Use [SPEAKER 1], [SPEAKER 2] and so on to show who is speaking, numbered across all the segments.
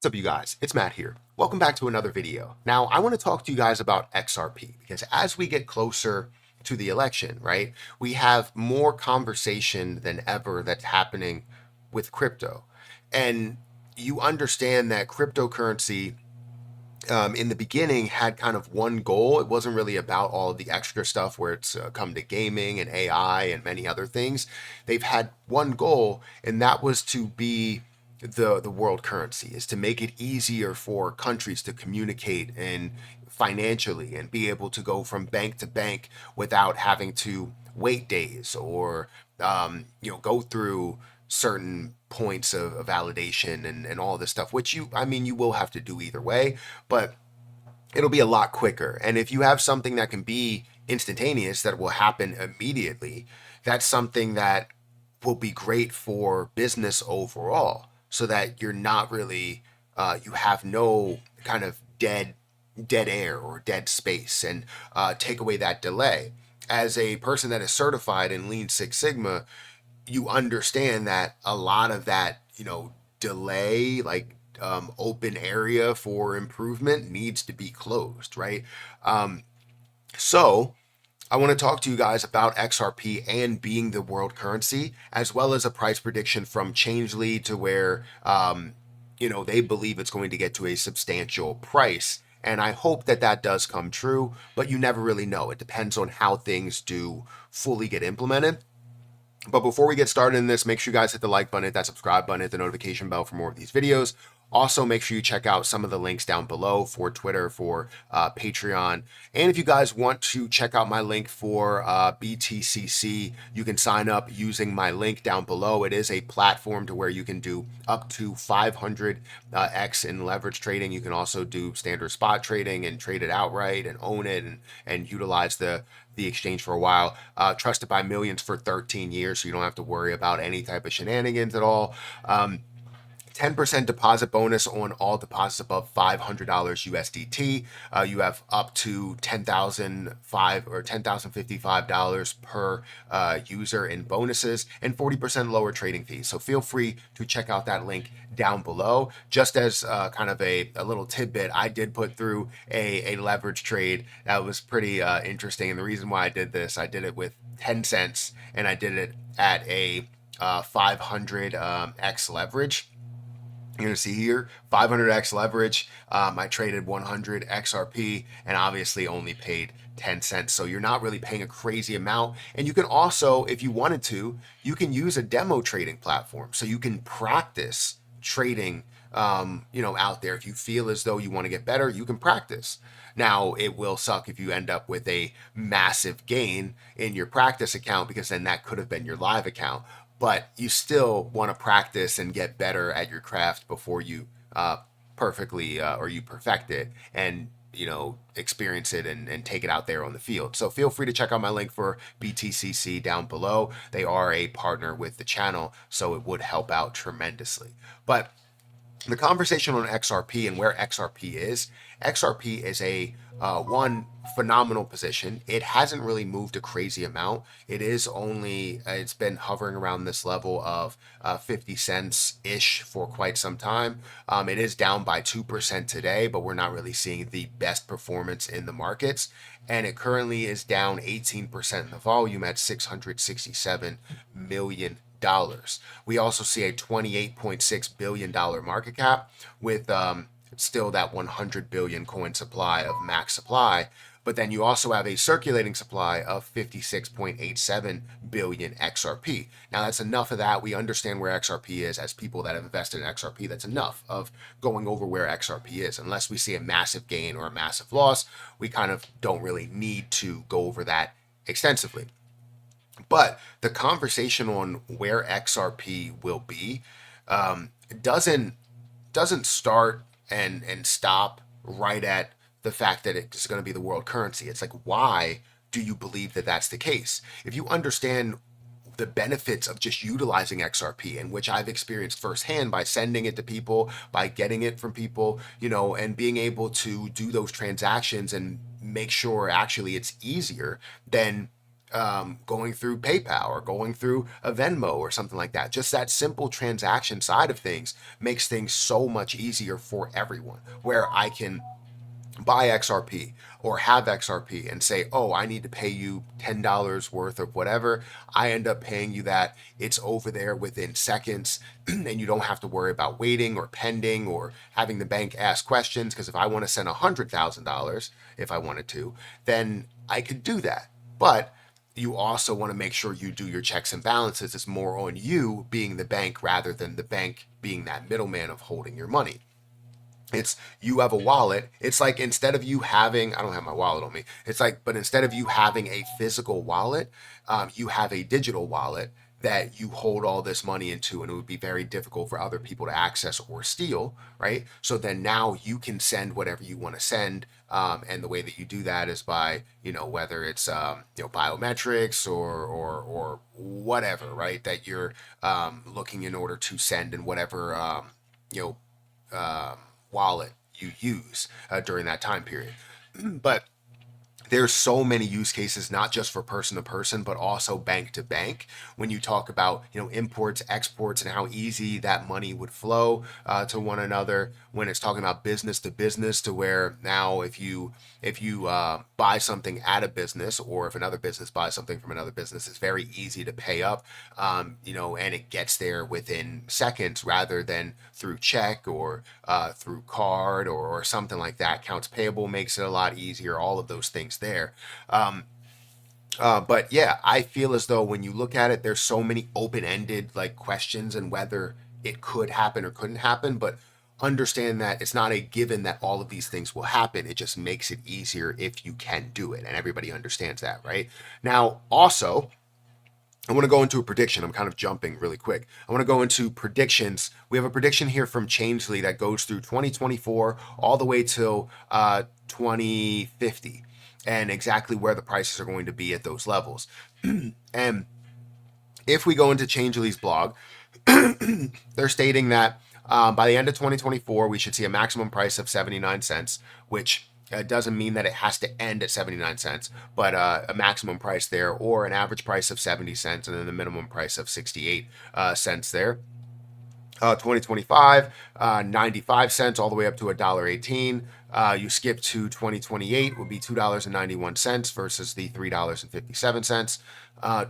[SPEAKER 1] What's up, you guys? It's Matt here. Welcome back to another video. Now, I want to talk to you guys about XRP because as we get closer to the election, right, we have more conversation than ever that's happening with crypto. And you understand that cryptocurrency in the beginning had kind of one goal. It wasn't really about all of the extra stuff where it's come to gaming and AI and many other things. They've had one goal, and that was to be the world currency, is to make it easier for countries to communicate and financially and be able to go from bank to bank without having to wait days or go through certain points of validation and all this stuff, which you will have to do either way, but it'll be a lot quicker. And if you have something that can be instantaneous, that will happen immediately, that's something that will be great for business overall, so that you're not really, you have no kind of dead air or dead space, and take away that delay. As a person that is certified in Lean Six Sigma, you understand that a lot of that, delay, like open area for improvement, needs to be closed, right? So I want to talk to you guys about XRP and being the world currency, as well as a price prediction from Changely to where, they believe it's going to get to a substantial price. And I hope that that does come true, but you never really know. It depends on how things do fully get implemented. But before we get started in this, make sure you guys hit the like button, hit that subscribe button, hit the notification bell for more of these videos. Also, make sure you check out some of the links down below for Twitter, for Patreon. And if you guys want to check out my link for BTCC, you can sign up using my link down below. It is a platform to where you can do up to 500x in leverage trading. You can also do standard spot trading and trade it outright and own it and utilize the exchange for a while. Trusted by millions for 13 years, so you don't have to worry about any type of shenanigans at all. 10% deposit bonus on all deposits above $500 USDT. You have up to $10,055 per user in bonuses and 40% lower trading fees. So feel free to check out that link down below. Just as kind of a little tidbit, I did put through a leverage trade that was pretty interesting. And the reason why I did this, I did it with 10 cents and I did it at a 500x leverage. You're going to see here 500x leverage. I traded 100 XRP and obviously only paid 10 cents. So you're not really paying a crazy amount. And you can also, if you wanted to, you can use a demo trading platform. So you can practice trading, out there. If you feel as though you want to get better, you can practice. Now, it will suck if you end up with a massive gain in your practice account, because then that could have been your live account. But you still want to practice and get better at your craft before you you perfect it and experience it and take it out there on the field. So feel free to check out my link for BTCC down below. They are a partner with the channel, so it would help out tremendously. But the conversation on XRP and where XRP is a one phenomenal position. It hasn't really moved a crazy amount. It's been hovering around this level of 50 cents ish for quite some time. It is down by 2% today, but we're not really seeing the best performance in the markets. And it currently is down 18% in the volume at $667 million. We also see a $28.6 billion market cap with still that 100 billion coin supply of max supply. But then you also have a circulating supply of 56.87 billion XRP. Now that's enough of that. We understand where XRP is as people that have invested in XRP. That's enough of going over where XRP is. Unless we see a massive gain or a massive loss, we kind of don't really need to go over that extensively. But the conversation on where XRP will be doesn't start and stop right at the fact that it's going to be the world currency. It's like, why do you believe that that's the case? If you understand the benefits of just utilizing XRP, and which I've experienced firsthand by sending it to people, by getting it from people, and being able to do those transactions and make sure actually it's easier, then going through PayPal or going through a Venmo or something like that. Just that simple transaction side of things makes things so much easier for everyone, where I can buy XRP or have XRP and say, oh, I need to pay you $10 worth of whatever. I end up paying you that. It's over there within seconds, and you don't have to worry about waiting or pending or having the bank ask questions. Because if I want to send $100,000, if I wanted to, then I could do that. But you also want to make sure you do your checks and balances. It's more on you being the bank rather than the bank being that middleman of holding your money. It's you have a wallet. It's like instead of you having, I don't have my wallet on me. It's like, but instead of you having a physical wallet, you have a digital wallet that you hold all this money into, and it would be very difficult for other people to access or steal, right? So then now you can send whatever you want to send, and the way that you do that is by, whether it's biometrics or whatever, right? That you're looking in order to send, and whatever you know. Wallet you use during that time period. But there's so many use cases, not just for person to person, but also bank to bank. When you talk about imports, exports, and how easy that money would flow to one another. When it's talking about business to business, to where now if you buy something at a business, or if another business buys something from another business, it's very easy to pay up, and it gets there within seconds rather than through check or through card or something like that. Accounts payable makes it a lot easier. All of those things there. But yeah, I feel as though when you look at it, there's so many open-ended like questions and whether it could happen or couldn't happen. But understand that it's not a given that all of these things will happen. It just makes it easier if you can do it, and everybody understands that, right? Now, also, I want to go into a prediction. I'm kind of jumping really quick. I want to go into predictions. We have a prediction here from Changeley that goes through 2024 all the way till 2050, and exactly where the prices are going to be at those levels. And if we go into Changeley's blog, they're stating that by the end of 2024, we should see a maximum price of 79 cents, which doesn't mean that it has to end at 79 cents, but a maximum price there, or an average price of 70 cents, and then the minimum price of 68 cents there. 2025, 95 cents all the way up to $1.18. You skip to 2028 would be $2.91 versus the $3.57.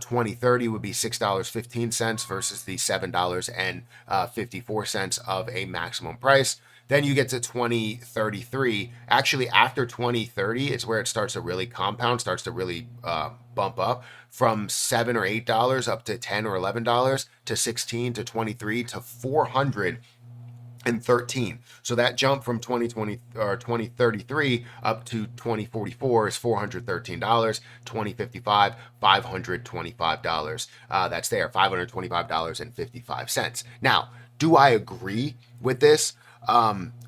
[SPEAKER 1] 2030 would be $6.15 versus the $7.54 of a maximum price. Then you get to 2033. Actually, after 2030 is where it starts to really compound, starts to really bump up from $7 or $8 up to $10 or $11 to 16 to 23 to 413. So that jump from 2020 or 2033 up to 2044 is $413. 2055, $525. That's there, $525.55. Now, do I agree with this?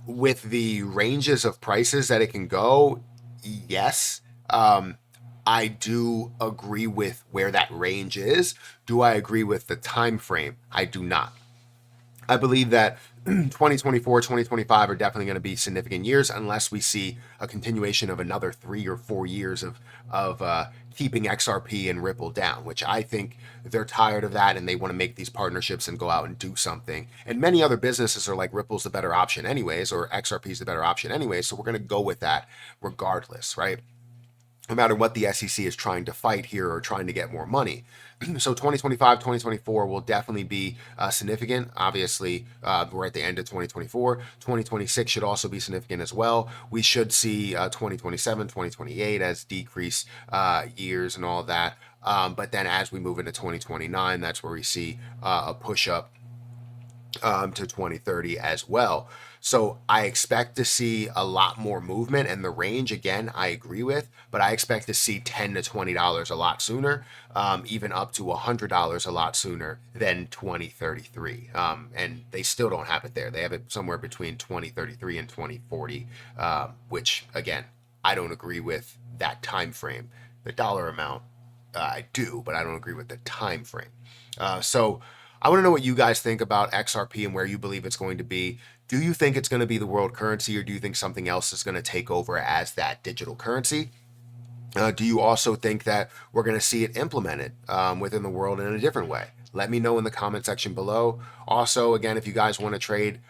[SPEAKER 1] With the ranges of prices that it can go, yes. I do agree with where that range is. Do I agree with the time frame? I do not. I believe that 2024, 2025 are definitely going to be significant years unless we see a continuation of another 3 or 4 years of keeping XRP and Ripple down, which I think they're tired of that and they want to make these partnerships and go out and do something. And many other businesses are like, Ripple's the better option anyways, or XRP's the better option anyways, so we're going to go with that regardless, right? No matter what the SEC is trying to fight here or trying to get more money. So 2025, 2024 will definitely be significant. Obviously, we're at the end of 2024. 2026 should also be significant as well. We should see 2027, 2028 as decrease years and all that. But then as we move into 2029, that's where we see a push up to 2030 as well. So I expect to see a lot more movement, and the range, again, I agree with, but I expect to see $10 to $20 a lot sooner, even up to $100 a lot sooner than 2033. And they still don't have it there. They have it somewhere between 2033 and 2040, which, again, I don't agree with that time frame. The dollar amount, I do, but I don't agree with the time frame. So I want to know what you guys think about XRP and where you believe it's going to be. Do you think it's going to be the world currency, or do you think something else is going to take over as that digital currency? Do you also think that we're going to see it implemented within the world in a different way? Let me know in the comment section below. Also, again, if you guys want to trade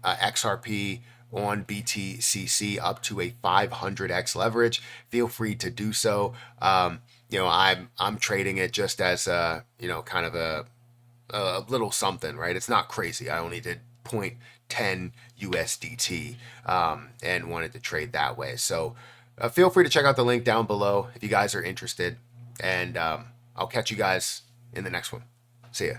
[SPEAKER 1] XRP on BTCC up to a 500x leverage, feel free to do so. I'm trading it just as kind of a little something, right? It's not crazy. I only did 0.10 USDT and wanted to trade that way. So feel free to check out the link down below if you guys are interested. And I'll catch you guys in the next one. See ya.